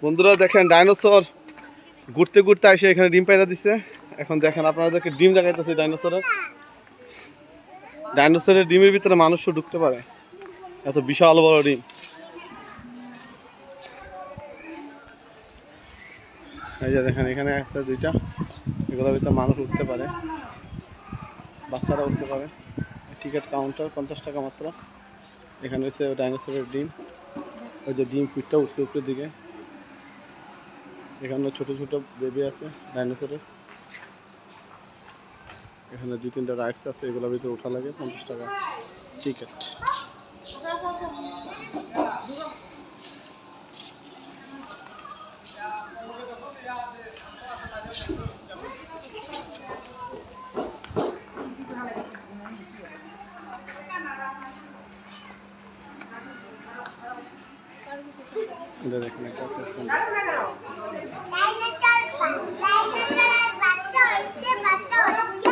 বন্ধুরা দেখেন ডাইনোসর ঘুরতে ঘুরতে এসে এখানে ডিম পাইরা দিছে। এখন দেখেন আপনাদেরকে ডিম দেখাইতেছে ডাইনোসরের ডিমের ভিতরে মানুষও ঢুকতে পারে, এত বিশাল বড় ডিম। এই যে দেখেন এখানে আছে দুইটা, এগুলোর ভিতরে মানুষ উঠতে পারে, বাচ্চারা উঠতে পারে। টিকিট কাউন্টার 50 টাকা মাত্র। এখানে হচ্ছে ডাইনোসরের ডিম, ওই যে ডিম পিঠটা উঠছে উপরের দিকে। এখানে ছোট ছোট বেবি আছে ডাইনোসরের। এখানে 2-3টা রাইডস আছে, এগুলোর ভিতরে ওঠা লাগে 50 টাকা টিকিট। দেখেন